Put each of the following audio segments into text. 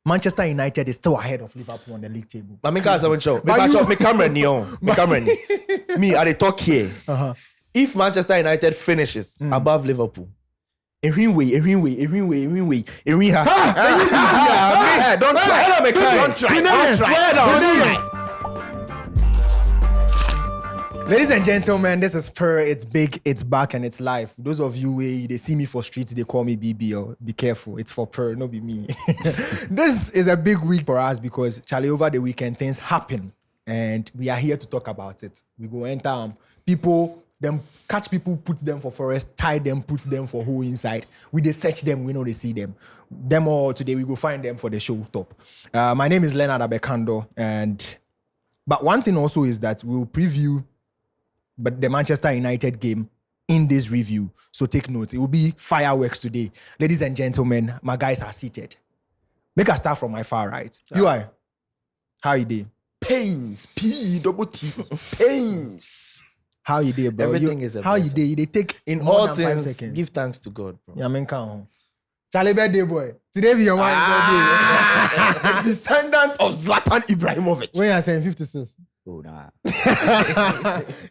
Manchester United is still ahead of Liverpool on the league table. But me can't say show. Me camera neon. Me, I dey talk here. If Manchester United finishes above Liverpool, every way. Don't try. Ladies and gentlemen, this is Prrrr. It's big, it's back, and it's live. Those of you they see me for streets, they call me BB. Or be careful, it's for Prrrr, not be me. This is a big week for us because Charlie, over the weekend things happen, and we are here to talk about it. We go enter people, them catch people, put them for forest, tie them, put them for who inside. We they search them, we know they see them. Them all today we go find them for the show top. My name is Leonard Abekando, but one thing also is that we'll preview. But the Manchester United game in this review. So take note. It will be fireworks today. Ladies and gentlemen, my guys are seated. Make us start from my far right. Yeah. UI, how you doing? Pains. P-double-T. Pains. How you doing, bro? Everything is a how you blessing. doing? They take In more all than 5 things, seconds. give thanks to God, bro. Yeah, I mean, come on. Charlie birthday boy. Today be your man's birthday. Descendant of Zlatan Ibrahimovic. When you're saying 56. Oh, nah.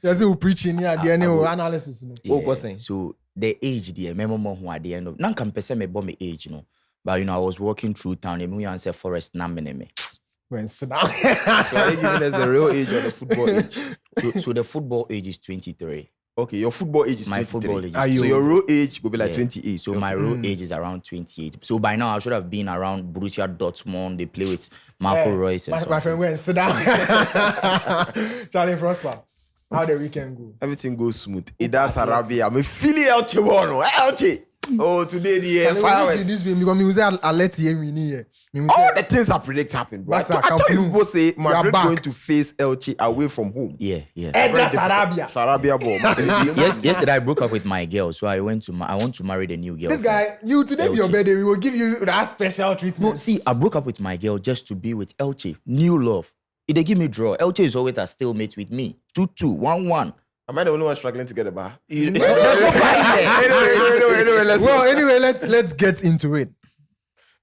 You see who preaching here, the analysis. You know? What was saying? So the age there, remember who at the end of Nanka pese me bomb age, you know. But you know, I was walking through town, and we answer forest me. When sit down. So are you giving us the real age or the football age? So the football age is 23. Okay, your football age is My 23. football age is So 23. your real age will be like Yeah. 28. So my real age is around 28. So by now I should have been around Borussia Dortmund. They play with Marco Reus and so My friend, went sit down. Charlie Prosper, how the weekend go? Everything goes smooth. It does Arabia. I'm feeling out here. Oh, today the Charlie, fireworks. this game because me say I let you in here. All the things I predict happen, bro. I Barca, thought you Camp Nou. people say Madrid back. going to face Elche away from home. Yeah. That's Arabia. Sarabia ball. Yesterday I broke up with my girl, so I want to marry the new girl. This guy, you today be your birthday. We will give you that special treatment. No, see, I broke up with my girl just to be with Elche. New love. If they give me draw, Elche is always a stalemate with me. 2-2, 1-1. Am I the only one struggling to get a bar? Anyway, Anyway, let's get into it.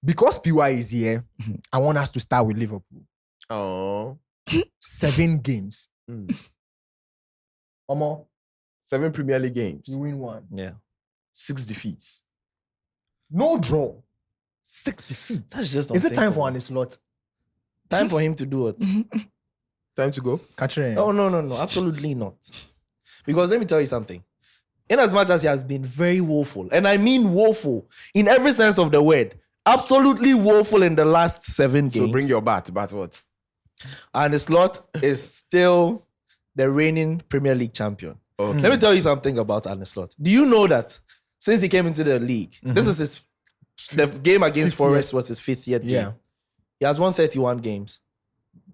Because PY is here, I want us to start with Liverpool. Oh. 7 games. Omo, 7 Premier League games. you win 1. Yeah. 6 defeats. No draw. 6 defeats. That's just Is it time unthinkable. for an slot? Time for him to do it? Time to go. Catherine. Oh, no. Absolutely not. Because let me tell you something. In as much as he has been very woeful, and I mean woeful in every sense of the word, absolutely woeful in the last 7 games. So bring your bat. Bat what? And the slot is still the reigning Premier League champion. Okay. Let me tell you something about Arne Slot. Do you know that since he came into the league, this is the game against 5th Forest was his 5th year game. Yeah. He has won 31 games.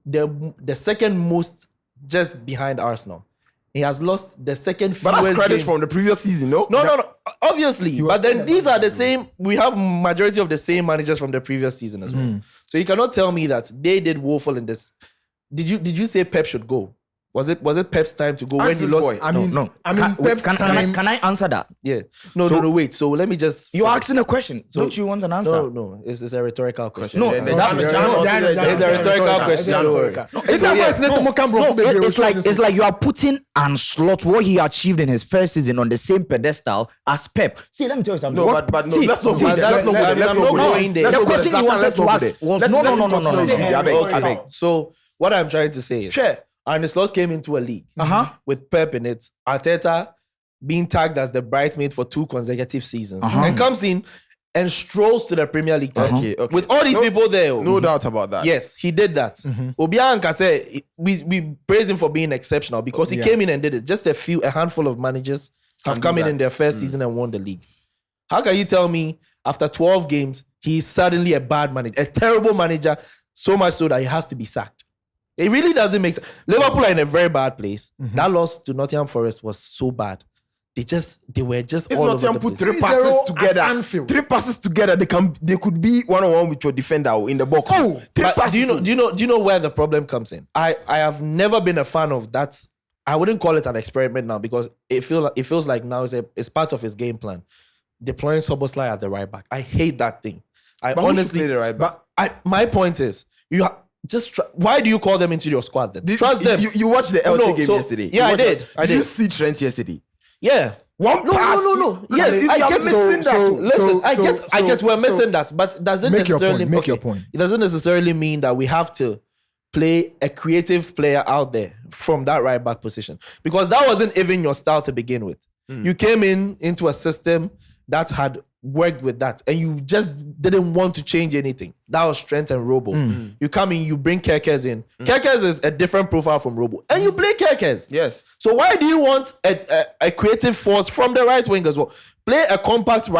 The second most just behind Arsenal. He has lost the second fewest But that's credit game. from the previous season, no? No. Obviously. was But then still these are the same. We have majority of the same managers from the previous season as well. So you cannot tell me that they did woeful in this. Did you say Pep should go? Was it Pep's time to go when he this lost? boy. I mean, no. I mean, Pep's time. Can I answer that? Yeah. No, wait. So let me just. You're asking a question. Don't you want an answer? No. It's a rhetorical question. No, Then that- Jan- no, Jan- Jan- Jan- Jan- It's a rhetorical question. Don't worry. It's like you are putting it's like you are achieved in his first season on the same pedestal as Pep. See, let me tell you something. No, but no, See, let's not see, go there. Let's not go there. I'm Let's not not go going there. there. Let's The not go question there. you wanted Let's to not go ask there. was Let's no. continue. I beg. So what I'm trying to say is, Arne Slot came into a league with Pep in it. Arteta being tagged as the bridesmaid for 2 consecutive seasons, and comes in and strolls to the Premier League title Okay. with all these people there. No doubt about that. Yes, he did that. Obianka said we praised him for being exceptional because he came in and did it. Just a handful of managers have come in their first season and won the league. How can you tell me after 12 games he's suddenly a bad manager, a terrible manager, so much so that he has to be sacked? It really doesn't make sense. Liverpool are in a very bad place. That loss to Nottingham Forest was so bad. They were just If all Nottingham over the put place. 3 passes 3-0 at together, Anfield. 3 passes together, they could be 1-on-1 with your defender in the box. Oh, 3 But passes. do you know where the problem comes in? I have never been a fan of that. I wouldn't call it an experiment now because it feels like now it's part of his game plan. Deploying Szoboszlai at the right back. I hate that thing. I But who should honestly play the right back? But My point is, why do you call them into your squad then? Trust them. You watched the LT game yesterday. Yeah, I did. Did you see Trent yesterday? Yeah. One pass. No. Yes, I get missing that. Listen, I get we're missing that, but it doesn't necessarily make your point. It doesn't necessarily mean that we have to play a creative player out there from that right back position, because that wasn't even your style to begin with. You came into a system that had worked with that, and you just didn't want to change anything. That was Trent and Robo. You come in, you bring Kerkez in. Kerkez is a different profile from Robo, and you play Kerkez. Yes. So why do you want a creative force from the right wing as well? Play a compact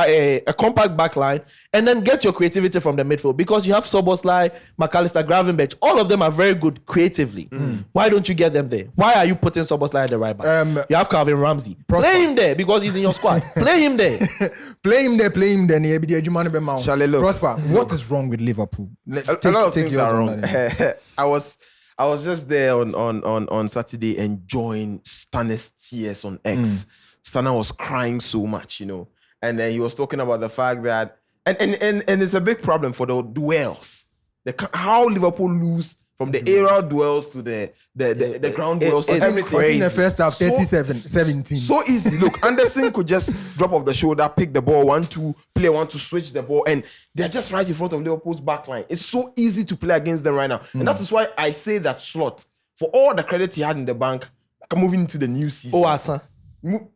back line, and then get your creativity from the midfield, because you have Szoboszlai, McAllister, Gravenberch. All of them are very good creatively. Why don't you get them there? Why are you putting Szoboszlai at the right back? You have Calvin Ramsey. Play him there because he's in your squad. Play him there. Play him there. Charlie, look. Prosper, what is wrong with Liverpool? A lot of things are wrong. I was just there on Saturday enjoying Stanner's tears on X. Stanner was crying so much, and then he was talking about the fact that and it's a big problem for the duels. How Liverpool lose from the aerial duels to the ground duels. It's Everything in the first half, 37-17. So easy. Look, Anderson could just drop off the shoulder, pick the ball, 1-2, play 1-2, switch the ball, and they're just right in front of Liverpool's back line. It's so easy to play against them right now. And that is why I say that Slot, for all the credit he had in the bank, moving into the new season. Oh, Asa. No,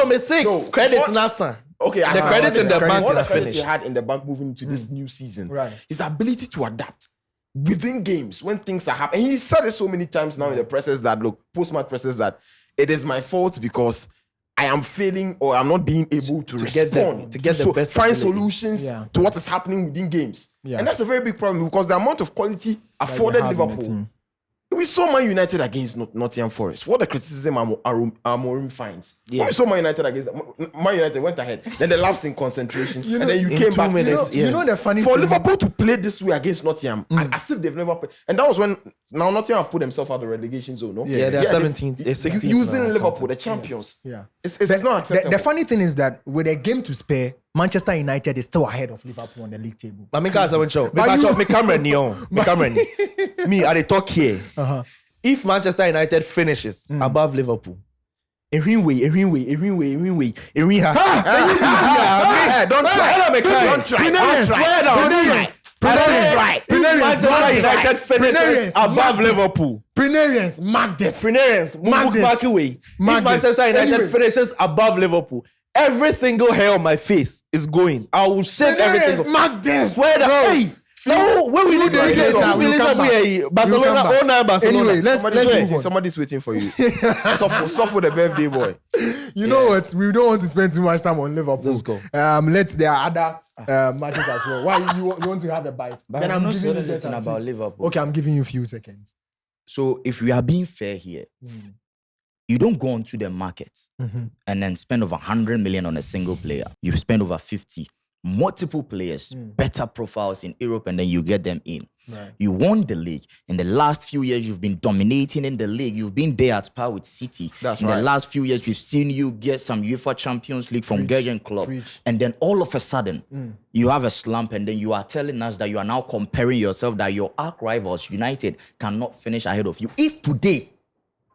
mistake. Credit Nasa. Okay, the credit in the bank all the is credit finished. he had in the bank moving into this new season. Right. His ability to adapt within games when things are happening. He said it so many times now in the presses that, look, post-match presses, that it is my fault because I am failing or I'm not being able to respond. To get the best find ability. solutions to what is happening within games. Yeah. And that's a very big problem, because the amount of quality afforded Liverpool. We saw Man United against Nottingham Forest. What the criticism Amorim finds. When we saw Man United against Man United went ahead. Then the lapse in concentration. And then you came back. You know the funny for thing Liverpool to play this way against Nottingham, as if they've never played. And that was when now Nottingham have put themselves out of the relegation zone. No? Yeah, they're 17th, they're 16th. Using now, Liverpool, the champions. Yeah. It's not acceptable. The funny thing is that with a game to spare, Manchester United is still ahead of Liverpool on the league table. But me Cameron, me, I talk here. If Manchester United finishes above Liverpool, don't try. Manchester United finishes above Liverpool. Prenarians, If Manchester United finishes above Liverpool, every single hair on my face is going. I will shave everything. Swear that. Hey. No, when we need Barcelona, Anyway, let's move on. Somebody's waiting for you. Suffer the birthday boy. You know what? We don't want to spend too much time on Liverpool. Let's go. There are other matches as well. Why you want to have a bite? But Then I'm not giving saying you just anything a about few. Liverpool. Okay, I'm giving you a few seconds. So if we are being fair here, you don't go onto the markets and then spend over 100 million on a single player. You spend over 50. Multiple players, better profiles in Europe, and then you get them in. Right. You won the league. In the last few years, you've been dominating in the league. You've been there at par with City. That's in right. the last few years, we've seen you get some UEFA Champions League from Jurgen Klopp. And then all of a sudden, you have a slump, and then you are telling us that you are now comparing yourself, that your arch rivals, United, cannot finish ahead of you. If today,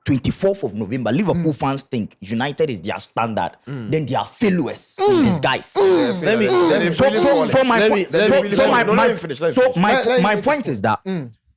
24th of November, Liverpool fans think United is their standard, then they are failures in disguise. My point is that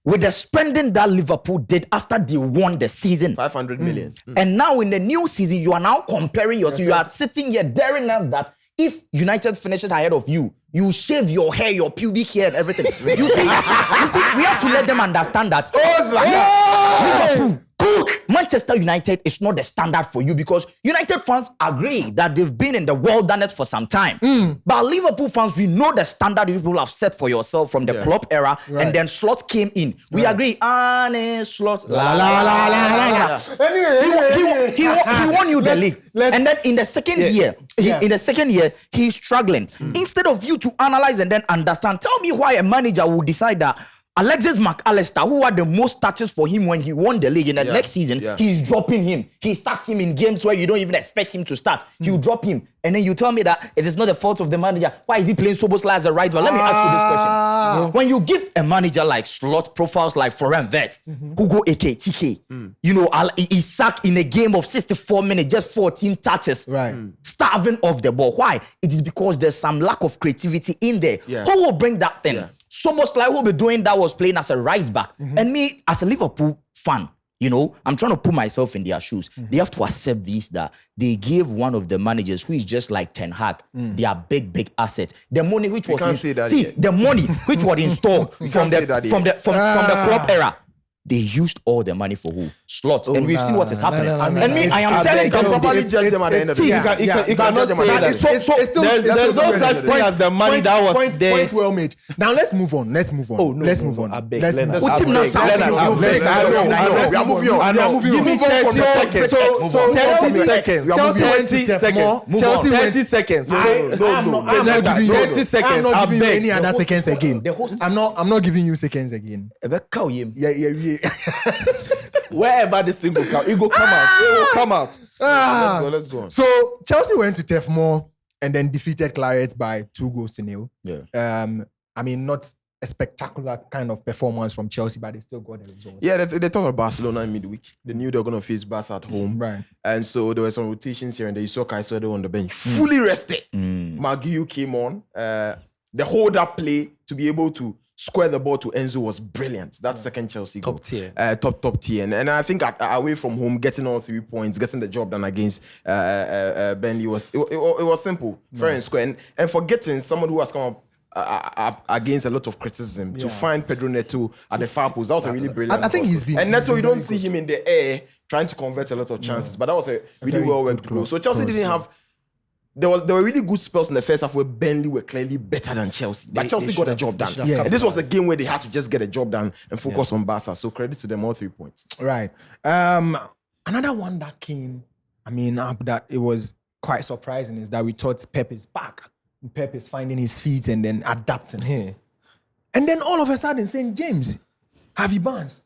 with the spending that Liverpool did after they won the season, 500 million. and now in the new season, you are now comparing yourself. You are sitting here daring us that if United finishes ahead of you, you shave your hair, your pubic hair, and everything. you see, we have to let them understand that. Liverpool, cook. Manchester United is not the standard for you, because United fans agree that they've been in the wilderness for some time. But Liverpool fans, we know the standard people have set for yourself from the Klopp era, and then Slot came in. We agree. Slot. Anyway, He won you the league. And then in the second year, he's struggling. Instead of you to analyze and then understand, tell me why a manager will decide that Alexis McAllister, who had the most touches for him when he won the league in the next season, he's dropping him. He starts him in games where you don't even expect him to start. He'll drop him. And then you tell me that it is not the fault of the manager. Why is he playing Szoboszlai as a right back? Let me ask you this question. So when you give a manager like slot profiles like Florent Wirtz, Hugo AK, TK, you know, he sacked in a game of 64 minutes, just 14 touches, starving off the ball. Why? It is because there's some lack of creativity in there. Who will bring that thing? Szoboszlai, who will be doing that, was playing as a right back. And me, as a Liverpool fan, you know, I'm trying to put myself in their shoes. They have to accept this, that they gave one of the managers who is just like Ten Hag, their big asset. The money which was the money which was installed from the club era. They used all the money for who? Slots. And we've seen what is happening. And me, I am telling you, can properly judge them at the end of the day. You cannot say that. There's no such thing as the money that was there. Point well made. Now let's move on. Let's move on. Oh, no, let's no, move no, on. I beg. Let's Leonard, move on. I beg. We are moving on. I know. Give me 30 seconds. So 30 seconds. Chelsea went to 30 seconds. Chelsea 30 seconds. I'm not giving you 30 seconds. I'm not I giving you beg. any other seconds again. I'm not giving you seconds again. Yeah. Wherever this thing will come, it will come out. It will come out. Let's go on. So Chelsea went to Turf Moor and then defeated Claret by 2-0. Yeah. I mean, not a spectacular kind of performance from Chelsea, but they still got the results. Yeah, they thought of Barcelona in midweek. They knew they were going to face Barca at home. Right. And so there were some rotations here and there. You saw Caicedo on the bench, fully rested. Maguire came on. The hold-up play to be able to square the ball to Enzo was brilliant. That second Chelsea goal. Top tier. Top tier. And I think away from home, getting all 3 points, getting the job done against Burnley was simple, fair and square. And for getting someone who has come up against a lot of criticism to find Pedro Neto at the far post, that was a really brilliant. I think he's been. And Neto, you don't see him in the air trying to convert a lot of chances, but that was a really well worked goal. So Chelsea didn't have. There were really good spells in the first half where Burnley were clearly better than Chelsea. But Chelsea got a job done. And this was a game where they had to just get a job done and focus on Barca. So credit to them, all 3 points. Right. Another one that came, that it was quite surprising is that we thought Pep is back. Pep is finding his feet and then adapting. And then all of a sudden, St. James, Harvey Barnes,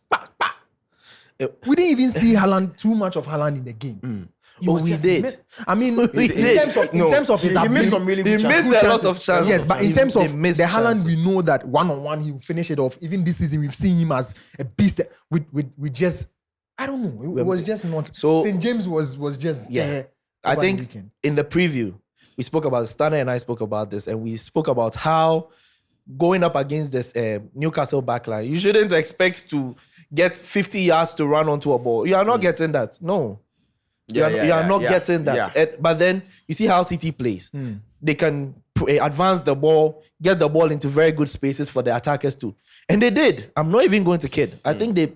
we didn't even see too much of Haaland in the game. We did. In terms of his he missed some really good chances. He missed a lot of chances. Yes, but in terms of the Haaland, chances. we know that one-on-one he will finish it off. Even this season, we've seen him as a beast. We just, I don't know. It was just not. So St. James was just there. I think in the preview, we spoke about, Stanley and I spoke about this, and we spoke about how going up against this Newcastle backline, you shouldn't expect to get 50 yards to run onto a ball. You are not getting that. No. You are not getting that. But then you see how City plays. They can advance the ball, get the ball into very good spaces for the attackers too. And they did. I'm not even going to kid. I think they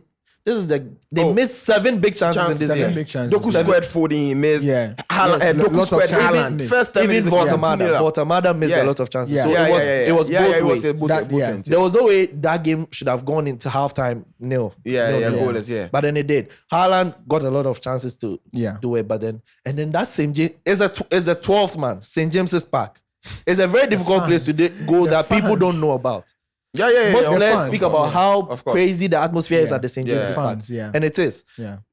missed 7 big chances in this game. Big chances. Doku squared Foden, he missed. Doku squared Haaland. First time even Vortamada missed a lot of chances. So it was both ways. There was no way that game should have gone into halftime nil. Goalless. But then it did. Haaland got a lot of chances to do it, but then that St. James is the 12th man, St. James's Park. It's a very difficult place to go that people don't know about. Most players speak about how crazy the atmosphere is at the St. James's Park. And it is.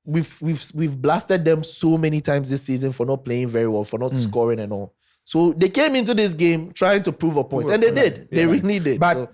We've blasted them so many times this season for not playing very well, for not scoring and all. So they came into this game trying to prove a point, and they did. They really did. But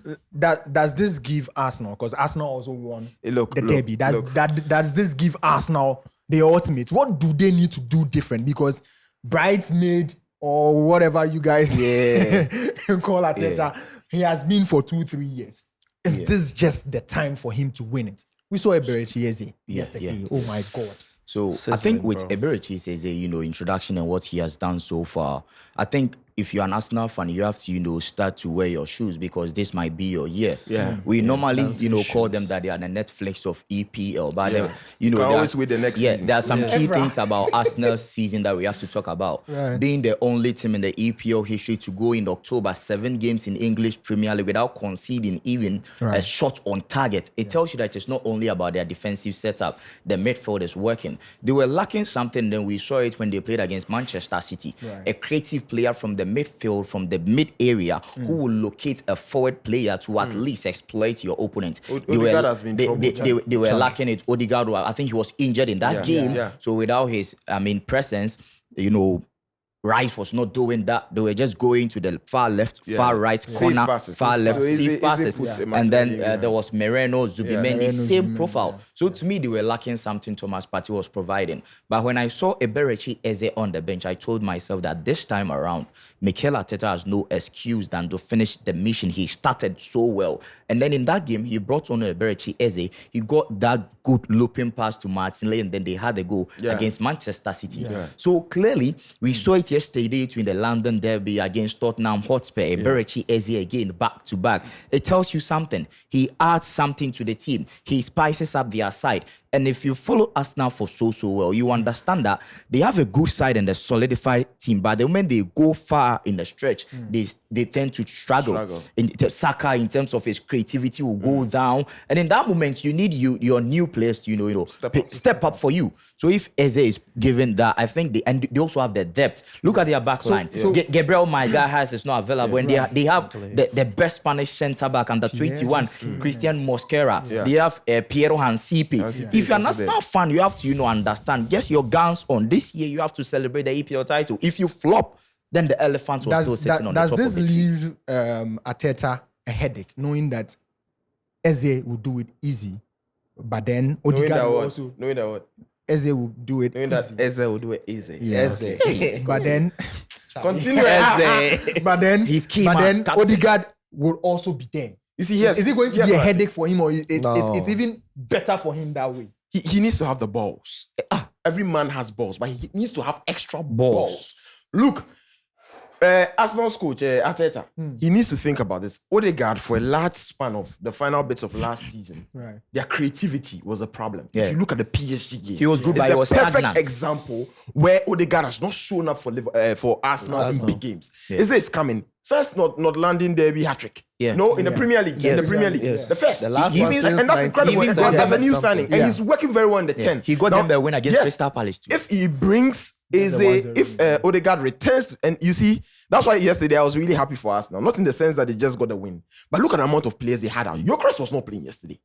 does this give Arsenal? Because Arsenal also won the derby. Does this give Arsenal the ultimate? What do they need to do different? Because bridesmaid or whatever you guys call Arteta, he has been for 2-3 years. Is this just the time for him to win it? We saw Eberechi yesterday. Oh my God. So I think with Eberechi's introduction and what he has done so far, I think if you're an Arsenal fan, you have to, start to wear your shoes because this might be your year. We normally, call them that they are the Netflix of EPL, but always with the next season. There are some key things about Arsenal's season that we have to talk about. Being the only team in the EPL history to go in October 7 games in English Premier League without conceding even a shot on target. It tells you that it's not only about their defensive setup, the midfield is working. They were lacking something, then we saw it when they played against Manchester City. A creative player from the midfield, from the mid area, who will locate a forward player to at least exploit your opponent. Odegaard has been they were lacking it. Odegaard, I think he was injured in that game. So without his, presence, Rice was not doing that. They were just going to the far left, far right corner, far left, safe passes. And then there was Moreno, Zubimendi, same profile. So to me, they were lacking something Thomas Partey was providing. But when I saw Eberechi Eze on the bench, I told myself that this time around, Mikel Arteta has no excuse than to finish the mission. He started so well. And then in that game, he brought on Eberechi Eze. He got that good looping pass to Martinelli, and then they had a goal against Manchester City. So clearly, we saw it yesterday in the London derby against Tottenham Hotspur. Eberechi Eze again, back to back. It tells you something. He adds something to the team. He spices up their side. And if you follow Arsenal for so well, you understand that they have a good side and a solidified team. But the moment they go far in the stretch, they tend to struggle. Saka, in terms of his creativity, will go down. And in that moment, you need your new players to step up for you. So if Eze is given that, I think they also have the depth. Look at their back line. Gabriel Magalhaes is not available, and they have the best Spanish centre back under 21, Christian Mosquera. They have Piero Hansipi. If you're an Arsenal fan, you have to understand. Yes, your guns on this year. You have to celebrate the EPL title. If you flop, then the elephant was still sitting on the top of the Does this leave Arteta a headache, knowing that Eze will do it easy, but then Odegaard will also knowing that what Eze will do it knowing easy. that Eze will do it easy. Eze. But then Continue. Eze. but then He's key, but man, then captain. Odegaard will also be there. You see, yes. Is it going to be a headache for him, or No. it's even better for him that way? He needs to have the balls. Every man has balls, but he needs to have extra balls. Look, Arsenal's coach, Arteta, he needs to think about this. Odegaard, for a large span of the final bits of last season, their creativity was a problem. If you look at the PSG game, He was good, it's but he the was perfect stagnant. example where Odegaard has not shown up for Arsenal in big games. It's coming. First, not London derby hat-trick. In the Premier League. In the Premier League. The first. The last He one means, since and that's incredible. He Because there's a new something. signing. And he's working very well in the 10. He got Now, them the win against yes, Crystal Palace too. If he brings Eze, if Odegaard returns, and you see, that's why yesterday I was really happy for Arsenal. Not in the sense that they just got the win, but look at the amount of players they had out. Gyökeres was not playing yesterday.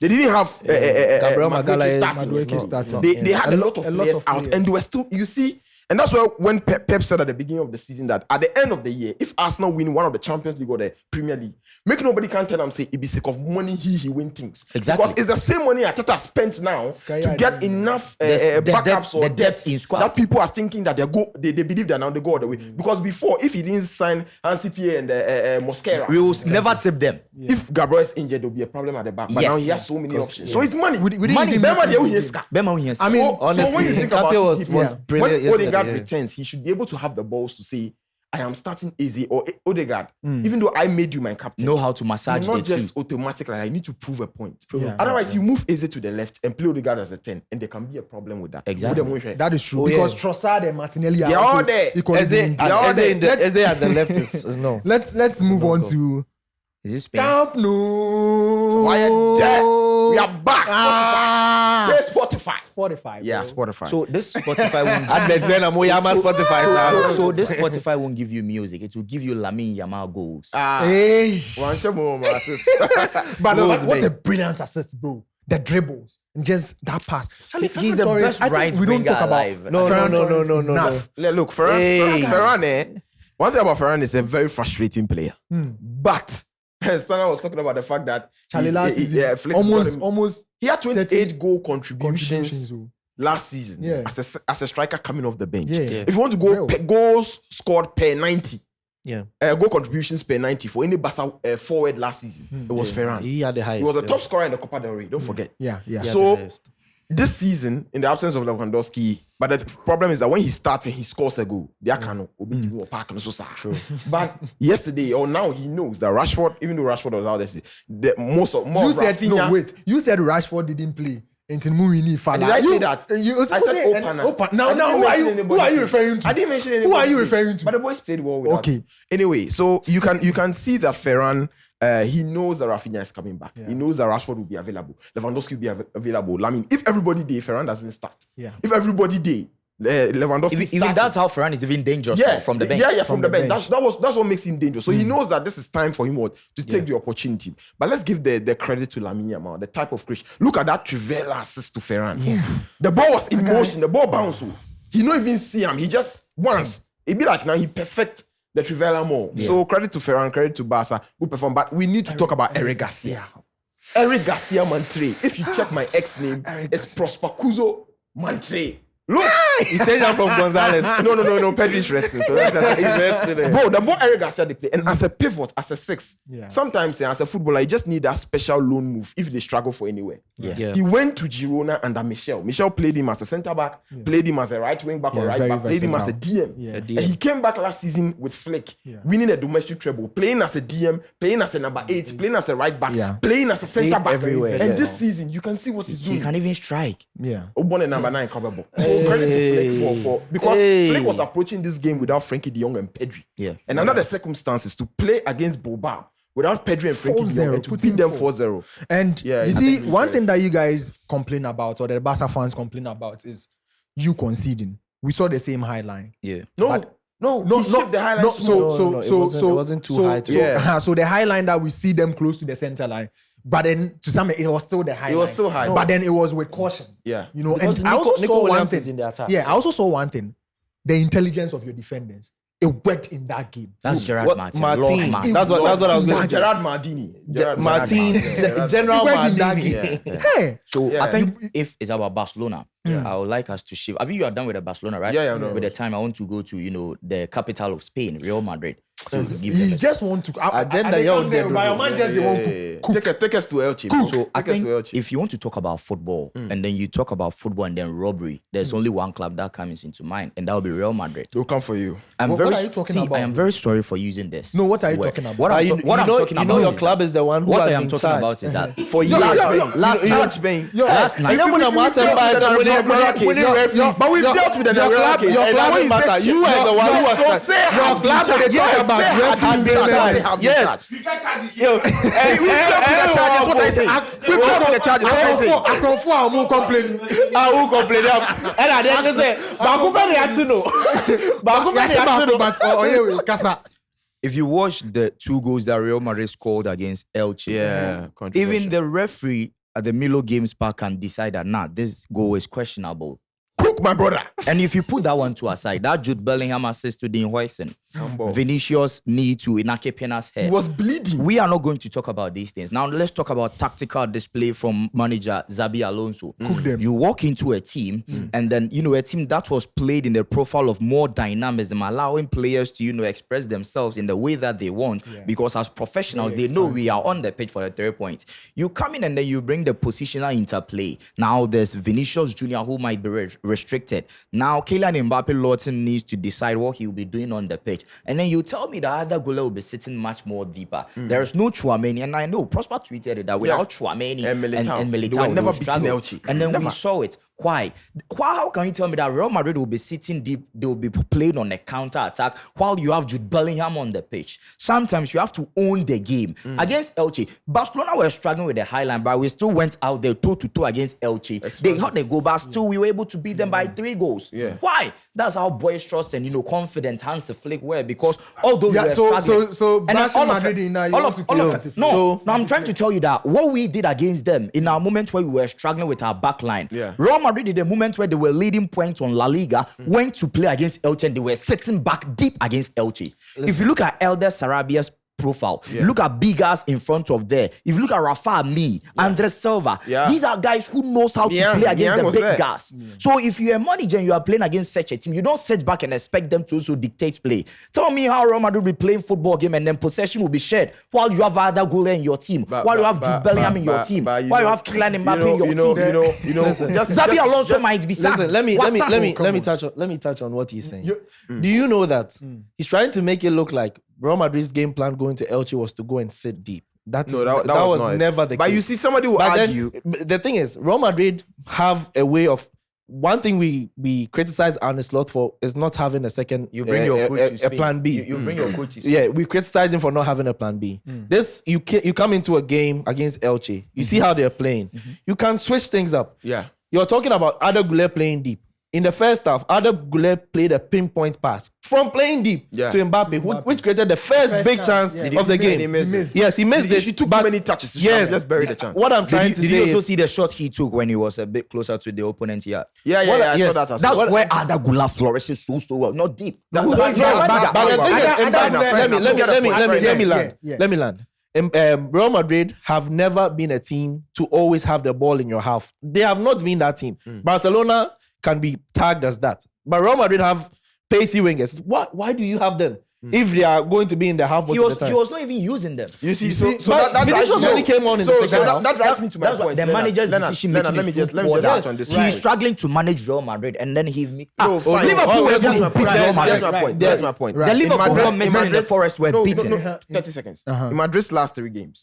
They didn't have Gabriel Magalhaes Magalhaes starting. starting. They had a lot of players out, and they were still, you see, and that's why when Pep said at the beginning of the season that at the end of the year, if Arsenal win one of the Champions League or the Premier League, make nobody can tell them, say, it be sick of money, he win things. Exactly. Because it's the same money Arteta spent now to get enough backups or depth in squad. that people are thinking that they believe that now they go all the way. Because before, if he didn't sign Hansi and Mosquera, We will never tip them. if Gabriel is injured, there'll be a problem at the back. But Yes. now he has so many options. So it's money. Money. I mean, so honestly, when you think Mbappe about was it, brilliant when yesterday, Odegaard returns, he should be able to have the balls to say, I am starting Eze or Odegaard, even though I made you my captain. Know how to massage Not the just two. automatically, I need to prove a point. Yeah. Otherwise, you move Eze to the left and play Odegaard as a 10, and there can be a problem with that. Exactly. With them, That is true. Oh, because yeah. Trossard and Martinelli They're are all also there. equally Eze doing and that. Eze at the left is no. Let's move on to Is this Spain? Camp Nou. Why are there? We are back. Spotify. Say Spotify. Spotify. Yeah, bro. Spotify. So this Spotify won't Advent Ben Amoyama Spotify. so this Spotify won't give you music. It will give you Lamine Yamal goals. Hey. One shot more, my assist. But Goals, what mate. a brilliant assist, bro. The dribbles and just that pass. Charlie, He's the Torres, best I think right we don't winger talk about alive. No, Ferran no, Torres no. enough. Look, Ferran, Hey. Ferran, one thing about Ferran is a very frustrating player. But Stana was talking about the fact that Charlie he's- last he- season, yeah, Flex got him- almost he had 28 30 goal contributions contributions. last season Yeah. as a striker coming off the bench. Yeah. If you want to go Real. goals scored per 90, Yeah. goal contributions per 90 for any Barca forward last season, it was Ferran. He had the He highest. was the top scorer in the Copa del Rey. Don't forget. Yeah. He had So- the highest. This season, in the absence of Lewandowski, but the problem is that when he starts and he scores a goal, they can True. But yesterday or now he knows that Rashford, even though Rashford was out there, more You of said Rafinha. no. Wait. You said Rashford didn't play until Mourinho. Did I say that? I said opener. I didn't Who are mention you? anybody. Who are you referring to? I didn't mention anybody. Who are you referring to? But the boys played well with Okay. that. Anyway, so you can see that Ferran, he knows that Rafinha is coming back. Yeah. He knows that Rashford will be available. Lewandowski will be available. I mean, if everybody day, Ferran doesn't start. Yeah. If everybody day, Lewandowski. Even that's how Ferran is even dangerous from the bench. Yeah, from the bench. That's what makes him dangerous. So he knows that this is time for him to take the opportunity. But let's give the credit to Lamine Yamal, the type of creation. Look at that Trivela assist to Ferran. Yeah. The ball was in motion. The ball bounced. He don't even see him. He just once. It be like now he perfect the Trivela more. Yeah. So credit to Ferran, credit to Barca, who perform. But we need to talk about Eric Garcia. Eric Garcia Mantre. If you check my ex name, it's Prospacuzo Mantre. Look, he changed that from Gonzalez. No. Pedri's resting. So he's resting. Bro, the more Eric Garcia they play, and as a pivot, as a six, sometimes as a footballer, you just need that special lone move if they struggle for anywhere. Yeah. He went to Girona under Michel. Michel played him as a centre back, played him as a right wing back or right back, played him as a DM. And he came back last season with Flick, winning a domestic treble, playing as a DM, playing as a number 8, playing as a right back, playing as a centre back everywhere. And this season, you can see what he's doing. He can even strike. Yeah. Obone number 9 coverable. So credit to Flick for because Flick was approaching this game without Frankie de Jong and Pedri. Yeah. And another circumstance is to play against Bilbao without Pedri and Frankie de Jong and to beat them 4-0. And you see, one thing that you guys complain about, or the Barca fans complain about, is you conceding. We saw the same high line. Yeah. No. The high line. It wasn't too high. So the high line that we see them close to the center line. But then to some it was still the high. It was still high. But then it was with caution. Yeah. You know, because and I also saw one thing. In the attack, I also saw one thing. The intelligence of your defenders. It worked in that game. That's Gerard Martin. That's what I was going to say. Gerard Mardini. General Mardini. Hey. So I think if it's about Barcelona, I would like us to shift. I think you are done with the Barcelona, right? Yeah, no. With the time, I want to go to, the capital of Spain, Real Madrid. So you just want to agenda by your man just they want to cook. Take us to Elche. So I think if you want to talk about football and then you talk about football and then robbery, there's only one club that comes into mind, and that will be Real Madrid. They'll come for you. What are you talking about? I am very sorry for using this. No, what are you talking about? What I'm talking about. Your club is the one who what has I am been talking charged. about is that For years. Last night. But we've dealt with the club. Your club, you are the one who was your club. Yes. We've dealt with the charges. What I say? We've dealt with the charges. What I say? I won't complain. I won't complain. And I didn't say, Bakupeni Achuno. But if you watch the 2 goals that Real Madrid scored against Elche, even the referee at the Milo Games Park can decide that, this goal is questionable. Cook, my brother. And if you put that one to aside, that Jude Bellingham assist to Dean Huijsen, Vinicius knee to Inaki Pena's head. He was bleeding. We are not going to talk about these things. Now, let's talk about tactical display from manager Xabi Alonso. Cook them. You walk into a team, and then, a team that was played in the profile of more dynamism, allowing players to, express themselves in the way that they want, because as professionals, they know we are on the pitch for the 3 points. You come in and then you bring the positional interplay. Now, there's Vinicius Jr. who might be restricted. Now, Kylian Mbappe-Lawton needs to decide what he will be doing on the pitch. And then you tell me the other goalie will be sitting much more deeper. There is no Chouameni, and I know Prosper tweeted it that without Chouameni and Militao, they will never beat struggle. Elche. And then we saw it. Why? How can you tell me that Real Madrid will be sitting deep, they will be playing on a counter-attack while you have Jude Bellingham on the pitch? Sometimes you have to own the game. Against Elche, Barcelona were struggling with the high line, but we still went out there toe-to-toe against Elche. They got the goal, but still we were able to beat them by 3 goals. Why? That's how boisterous and confident Hans Flick were, because although we were struggling. So No, I'm trying to tell you that what we did against them in our moment where we were struggling with our back line, Real Madrid did a moment where they were leading points on La Liga, went to play against Elche, and they were sitting back deep against Elche. If you look at Elder Sarabia's profile, look at Bigas in front of there. If you look at Rafa, Andres Silva, these are guys who knows how to play against the big guys. So if you're a manager and you are playing against such a team, you don't sit back and expect them to also dictate play. Tell me how Real Madrid will be playing football game and then possession will be shared while you have other goalie in your team, while you have Jude Bellingham in your team, while you have Kylian Mbappe in your team. Xabi Alonso might be sacked. Listen, let me touch on what he's saying. Do you know that he's trying to make it look like Real Madrid's game plan going to Elche was to go and sit deep? That was never the case. But you see, somebody will argue. The thing is, Real Madrid have a way of. One thing we criticize Arne Slot for is not having a second. You bring your coach to a plan B. You bring your coach to Yeah, we criticize him for not having a plan B. This you come into a game against Elche. You see how they're playing. You can switch things up. Yeah. You're talking about Ada Güler playing deep. in the first half, Arda Güler played a pinpoint pass from playing deep to Mbappe, which created the first big chance of the game. He missed. Yes, he missed it. He took too many touches. Yes, just buried the chance. What I'm trying to Did say you also is, see the shot he took when he was a bit closer to the opponent yard? Yeah, I yes, saw that. That's where Arda Güler flourishes so well. Not deep. But the thing is, let me land. Real Madrid have never been a team to always have the ball in your half. They have not been that team. Barcelona can be tagged as that, but Real Madrid have pacey wingers. Why do you have them if they are going to be in the half most of the time? He was not even using them. You see, but Vinicius only came on in the second half. That drives me to my point. The manager's decision making. Let me just touch on this. He's struggling to manage Real Madrid, and then he fine. Liverpool was That's my point. Real Madrid. That's my point. The Liverpool got missing in the Forest were beaten. No, 30 seconds. In Madrid's last 3 games,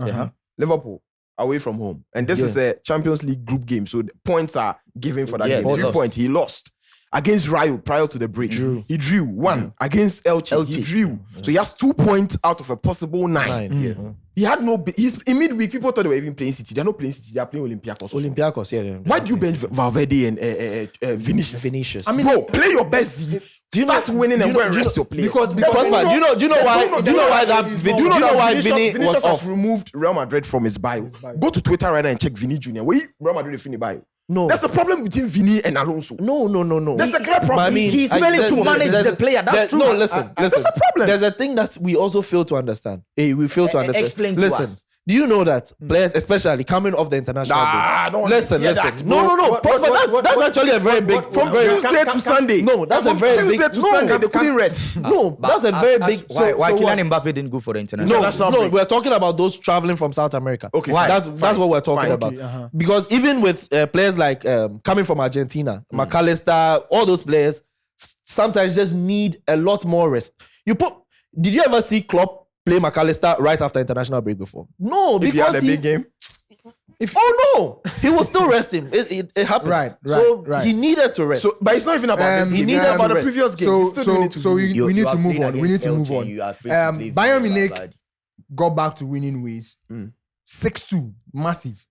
Liverpool away from home, and this is a Champions League group game, so the points are given for that game. 3 points. He lost against Rayo prior to the break. He drew 1 against Elche. He drew, so he has 2 points out of a possible 9. He had no. He's in midweek. People thought they were even playing City. They're not playing City. They're playing Olympiacos. Yeah. Why do you bench Valverde and Vinicius? I mean, bro, play your best. Start winning and go and rest your players. Because do you know why Vini was off? Have removed Real Madrid from his bio. Go to Twitter right now and check Vini Jr. Where Real Madrid Vini bio. No, that's the problem between Vini and Alonso. No. That's a clear problem. I mean, he's failing to manage the player. That's true. No, listen. That's a problem. There's a thing that we also fail to understand. We fail to understand. Explain to listen. us. Do you know that players, especially coming off the international break? Listen. That, No. That's actually a very big. From Tuesday to Sunday. No, that's a very big. Tuesday to Sunday, they couldn't rest. No, that's a very big. Why Kylian Mbappe didn't go for the international? No, we're talking about those traveling from South America. Okay, that's what we're talking about. Because even with players like coming from Argentina, McAllister, all those players sometimes just need a lot more rest. Did you ever see Klopp play McAllister right after international break before? No, because if he had a big game. No, he will still rest him. It happens. Right. He needed to rest. So, but it's not even about this. He needed about the previous game. We need to move on. Bayern Munich got back to winning ways. 6-2, massive.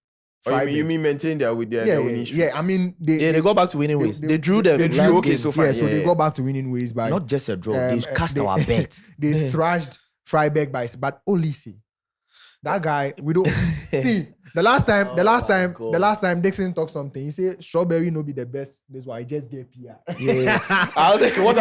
You mean maintain their winning streak? Yeah, I mean they go back to winning ways. They drew the last game. So far. So they go back to winning ways by not just a draw. They cast our bet. They thrashed Freiburg but Olise. That guy, we don't see. The last time Dixon talked something, he said Strawberry no be the best. That's why I just get PR. Yeah. I was like, what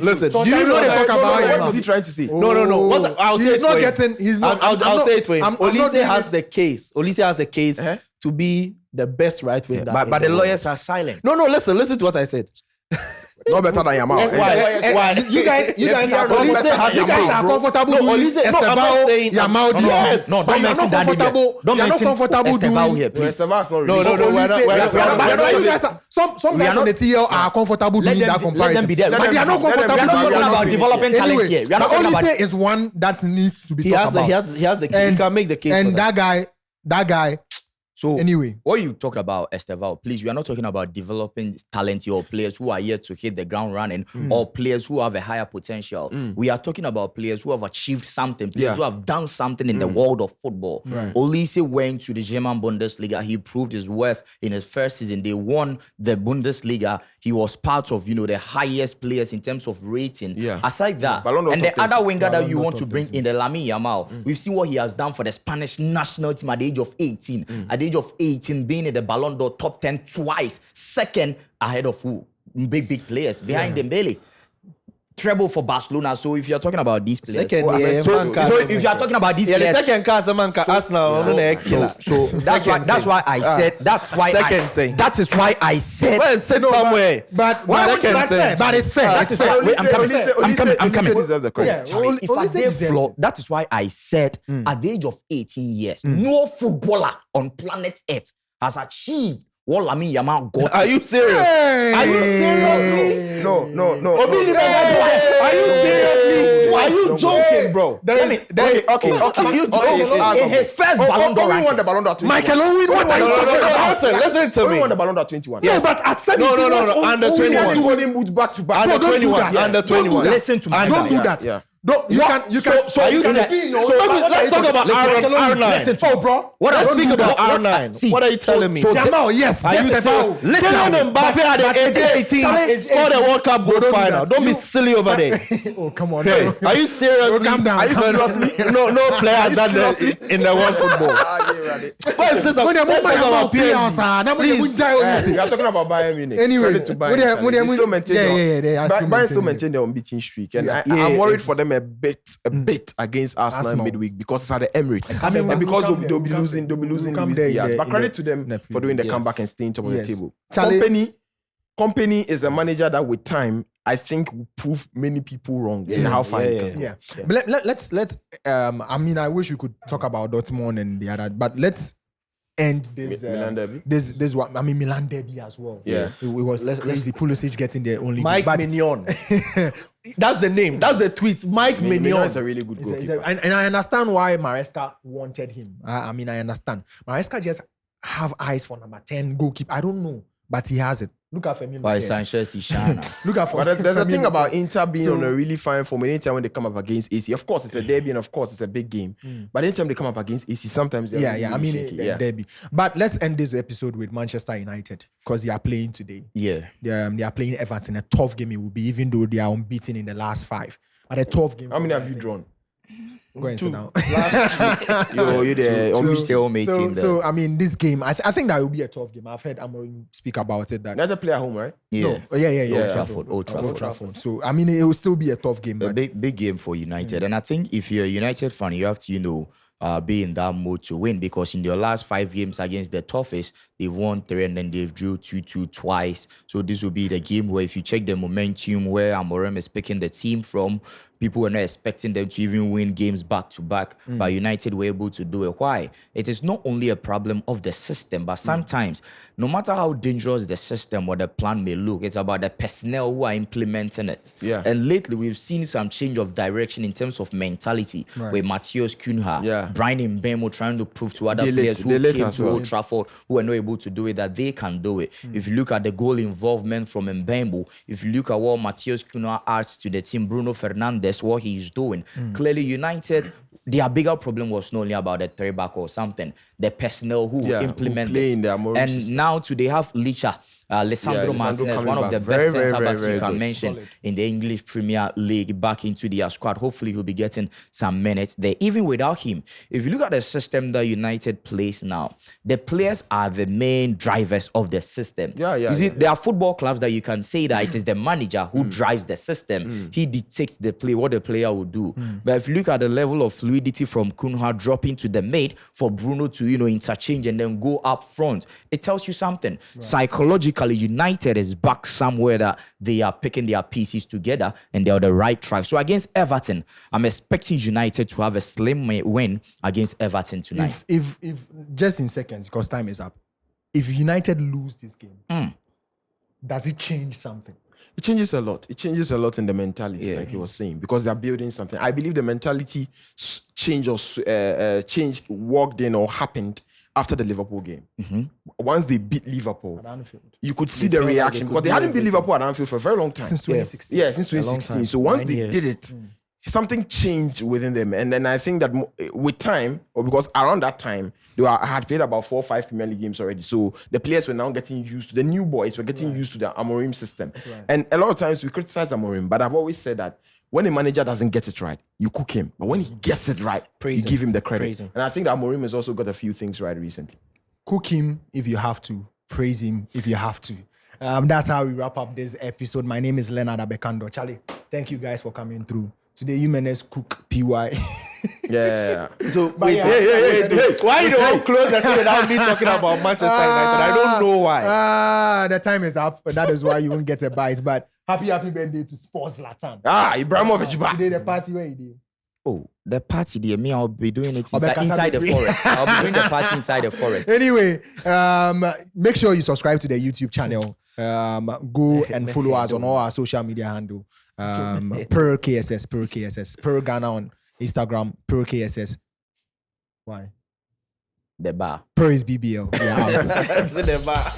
listen. Do you know they talk about what is he trying to say? No. What I'll say he's not getting. He's not. I'll say it for him. Olise has the case. Olise has a case to be the best right winger. But the lawyers are silent. No. Listen to what I said. Not better than Yamal. Why? You guys are comfortable. Estevao, Yamal. Yes. No, don't mention that. Don't mention Estevao here, please. Estevao's not really. No. Some guys on the TL are comfortable doing that comparison. Let them be there. But they are not comfortable. We are not talking about developing talent here. We are not talking about. Olise is one that needs to be talked about. He has the case. He can make the case. And that guy. So anyway, what you talked about, Estevao, please, we are not talking about developing talent or players who are here to hit the ground running or players who have a higher potential. We are talking about players who have achieved something, players who have done something in the world of football. Olise went to the German Bundesliga. He proved his worth in his first season. They won the Bundesliga. He was part of, the highest players in terms of rating. Aside that, and the other winger that you want to bring in, the Lamine Yamal, we've seen what he has done for the Spanish national team at the age of 18. At the age of 18, being in the Ballon d'Or top 10 twice, second ahead of who? Big players, behind Dembele. Treble for Barcelona. So if you're talking about these players, so if you're talking about these players, the second cast man can Arsenal. So that's why I said. That is why I said. Well, sit somewhere. But it's fair. I'm coming. Deserve the credit. That is why I said at the age of 18 years, no footballer on planet Earth has achieved what Lamine Yamal got. Are you serious? Are you seriously? No. Are you seriously? Are you joking, bro? Okay. In his first Ballon d'Or, won the Ballon d'Or 21. Michael Owen, what are you talking about? Listen to me. won the Ballon d'Or 21. No, but at 17, No. Under 21. He won him back to back. Under 21. Listen to me. Don't do that. Yeah. Don't, you can Are you be in your own. let's talk about R9. Listen, bro. What I Don't speak do about that. R9. What are you telling me? Yamal, yes. Are you yes, serious? Yamal. Kylian Mbappe at the age of 18 scored a World Cup gold final. Don't be silly over there. Oh, come on. Hey, are you serious? Calm down. Are you seriously? No player has done that in the world football. Let's talk about PSG. We are talking about Bayern Munich. Anyway, Credit to Bayern. They still maintain Bayern still maintain their unbeaten streak, and I'm worried for them a bit against Arsenal midweek because it's at the Emirates. And because they'll be losing Luis Diaz. But credit to them for doing the comeback and staying top of the table. Company is a manager that with time I think will prove many people wrong in how far he can go. But let's I mean, I wish we could talk about Dortmund and the other, but let's end this Milan derby. This one. I mean, Milan derby as well. Yeah. It was crazy. Pulisic getting there only. Mike Mignon. That's the name. That's the tweet. Mike Mignon is a really good goalkeeper. And I understand why Maresca wanted him. I mean, I understand. Maresca just have eyes for number 10 goalkeeper. I don't know, but he has it. Look at Firmino. By Sanchez, Ishana. Look at. But there's a thing about Inter being on a really fine form. Anytime when they come up against AC, of course it's a derby and of course it's a big game. But anytime they come up against AC, sometimes they're really I mean, shaky. derby. But let's end this episode with Manchester United because they are playing today. Yeah. They are playing Everton. A tough game it will be, even though they are unbeaten in the last 5. But a tough game. How many have you drawn? Go and sit down. You're there. Still making so I mean, this game, I think that will be a tough game. I've heard Amorim speak about it. That Another play at home, right? Yeah. Old Trafford. So I mean, it will still be a tough game. A But big game for United. And I think if you're a United fan, you have to, be in that mode to win because in their last 5 games against the toughest, they've won 3 and then they've drew 2-2 twice. So this will be the game where if you check the momentum where Amorim is picking the team from, people were not expecting them to even win games back to back, but United were able to do it. Why? It is not only a problem of the system, but sometimes, no matter how dangerous the system or the plan may look, it's about the personnel who are implementing it. Yeah. And lately, we've seen some change of direction in terms of mentality, with Matheus Cunha, Brian Mbeumo trying to prove to other players who came to Old Trafford who were not able to do it that they can do it. If you look at the goal involvement from Mbeumo, if you look at what Matheus Cunha adds to the team, Bruno Fernandes, what he's doing. Clearly, United, their bigger problem was not only about the 3-back or something, the personnel who implement it. And now they have Lisandro Martinez, one of the best centre-backs you can mention in the English Premier League, back into their squad. Hopefully, he'll be getting some minutes there. Even without him, if you look at the system that United plays now, the players are the main drivers of the system. You see, there are football clubs that you can say that it is the manager who drives the system. He dictates the play, what the player will do. But if you look at the level of fluidity from Cunha dropping to the mid for Bruno to, interchange and then go up front, it tells you something. Psychologically, United is back somewhere that they are picking their pieces together and they're on the right track. So against Everton, I'm expecting United to have a slim win against Everton tonight. If just in seconds, because time is up, if United lose this game, does it change something? It changes a lot. It changes a lot in the mentality, like you were saying, because they're building something. I believe the mentality change walked in or happened after the Liverpool game. Once they beat Liverpool, you could see the reaction because they hadn't beat Liverpool at Anfield for a very long time. Since 2016. Yeah, since 2016. So once they did it, something changed within them. And then I think that with time, or because around that time, they had played about 4 or 5 Premier League games already. So the players were now getting used to, the new boys were getting used to the Amorim system. And a lot of times we criticize Amorim, but I've always said that when a manager doesn't get it right, you cook him. But when he gets it right, you give him the credit. And I think that Amorim has also got a few things right recently. Cook him if you have to. Praise him if you have to. That's how we wrap up this episode. My name is Leonard Abekando. Charlie, thank you guys for coming through. Today, Jimenez cook PY. Yeah. So, wait. Why you don't close the thing without me talking about Manchester United? I don't know why. The time is up. That is why you won't get a bite. But happy birthday to Sports Latin. Ibrahimovic. Today, the party where you did. Oh, the party there, me, I'll be doing it inside the forest. I'll be doing the party inside the forest. Anyway, make sure you subscribe to the YouTube channel. Go and follow us on all our social media handle. Prrrr KSS, Prrrr Ghana on Instagram, Prrrr KSS. Why? The bar. Prrrr is BBL. Yeah, The bar.